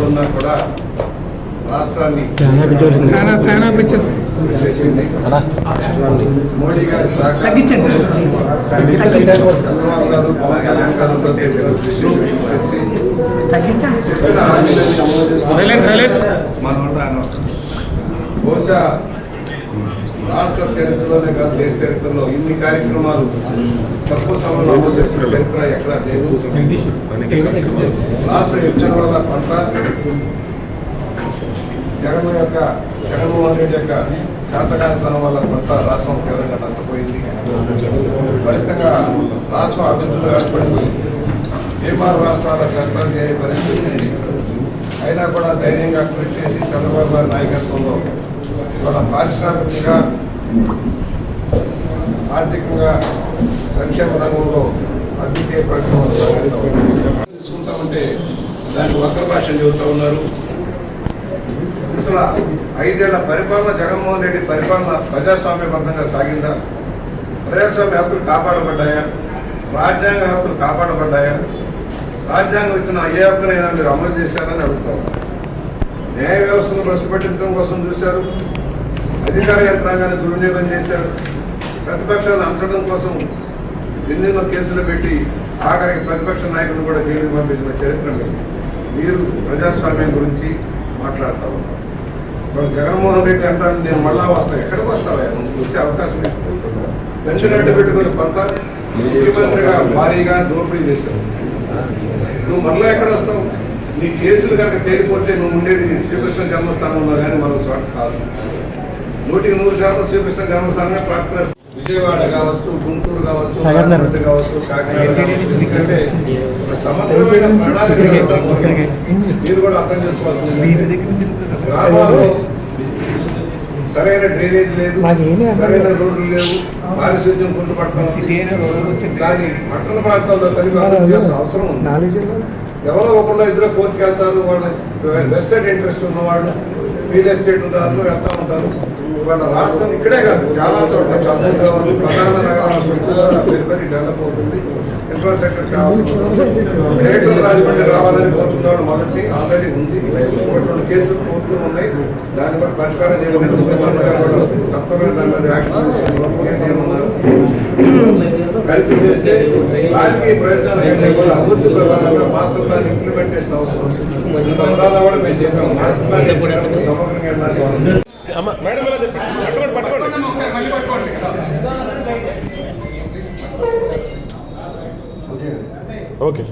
ఉన్నా కూడా రాష్ట్రాన్ని మోడీ గారి చంద్రబాబు గారు పవన్ కళ్యాణ్ బహుశా రాష్ట్ర చరిత్రలోనే కాదు దేశ చరిత్రలో ఇన్ని కార్యక్రమాలు తక్కువ సమయంలో అమలు చేసిన చరిత్ర ఎక్కడా లేదు. రాష్ట్ర విభజన వల్ల కొంత జగన్మోహన్ రెడ్డి యొక్క శాతకానితనం వల్ల కొంత రాష్ట్రం తీవ్రంగా నష్టపోయింది. ఫలితంగా రాష్ట్రం అభివృద్ధిలో ఏర్పడింది. బీమార్ రాష్ట్రాల కష్టాలు చేయ పరిస్థితి అయినా కూడా ధైర్యంగా కృషి చేసి చంద్రబాబు గారి నాయకత్వంలో ఇవాళ పారిశ్రామికంగా ఆర్థికంగా సంక్షేమ రంగంలో అద్వితీయ పరిశ్రమలు తీసుకుంటామంటే దానికి వక్ర భాషను చెబుతూ ఉన్నారు. అసలు 5 ఏళ్ల పరిపాలన జగన్మోహన్ రెడ్డి పరిపాలన ప్రజాస్వామ్యబద్ధంగా సాగిందా? ప్రజాస్వామ్య హక్కులు కాపాడబడ్డాయా? రాజ్యాంగ హక్కులు కాపాడబడ్డాయా? రాజ్యాంగం ఇచ్చిన ఏ హక్కునైనా మీరు అమలు చేశారని అడుగుతా ఉన్నారు. న్యాయ వ్యవస్థను ప్రశ్నపెట్టడం కోసం చూశారు. అధికార యంత్రాంగాన్ని దుర్వినియోగం చేశారు. ప్రతిపక్షాలను అంచడం కోసం ఎన్నెన్నో కేసులు పెట్టి ఆఖరికి ప్రతిపక్ష నాయకులను కూడా జైలుకు పంపించిన చరిత్ర మీరు ప్రజాస్వామ్యం గురించి మాట్లాడుతూ ఉన్నారు. ఇప్పుడు జగన్మోహన్ రెడ్డి అంటాను నేను మళ్ళా వస్తాను. ఎక్కడికి వస్తావా? నువ్వు వచ్చే అవకాశం ఇస్తున్నారు. పెన్షన్ పెట్టుకుని కొంత ముఖ్యమంత్రిగా భారీగా దోపిడీ చేశావు. నువ్వు మళ్ళా ఎక్కడ వస్తావు? నీ కేసులు కనుక తేలిపోతే నువ్వు ఉండేది శ్రీకృష్ణ జన్మస్థానంలో కానీ మరొక చోట కాదు. 100% శ్రీకృష్ణ జన్మస్థానమే ప్రార్థన. విజయవాడ కావచ్చు, గుంటూరు కావచ్చు, రాజమండ్రి కావచ్చు, కాకినాడ కావచ్చు, ఎందుకంటే సమగ్రమైన ప్రణాళిక మీరు కూడా అర్థం చేసుకోవాల్సింది. గ్రామాల్లో సరైన డ్రైనేజ్ లేదు, సరైన రోడ్లు లేవు, పారిశుద్ధ్యం కుంటుపడతాం. దాని పట్టణ ప్రాంతాల్లో కలిపి అవసరం ఉంది. ఎవరో ఒకళ్ళు ఇద్దరు కోర్టుకు వెళ్తారు. వాళ్ళు వెస్టెడ్ ఇంట్రెస్ట్ ఉన్నవాళ్ళు రియల్ ఎస్టేట్ దారులు వెళ్తూ ఉంటారు. వాళ్ళ రాష్ట్రం ఇక్కడే కాదు చాలా చోట్ల కర్నూలు కావాలి, ప్రధాన నగరాలు పెరిపరి డెవలప్ అవుతుంది. ఇన్ఫ్రాస్ట్రక్చర్ కావాలి. గ్రేటర్ రాజమండ్రి రావాలని కోరుతున్నాడు. మొదటి ఆల్రెడీ ఉంది. 2 కేసులు కోర్టులు ఉన్నాయి. దాన్ని బట్టి పరిష్కారం చేయడం సత్వరమైన దాని మీద యాక్షన్ తీసుకున్నారు. కలిపి చేస్తే రాజకీయ ప్రయత్నాల కంటే కూడా అభివృద్ధి ప్రధానంగా మాస్టర్ ప్లాన్ ఇంప్లిమెంటేషన్ అవసరం. కూడా మేము చెప్పాము. మాస్టర్ ప్లాన్ సమగ్రంగా వెళ్ళాలి. ఓకే.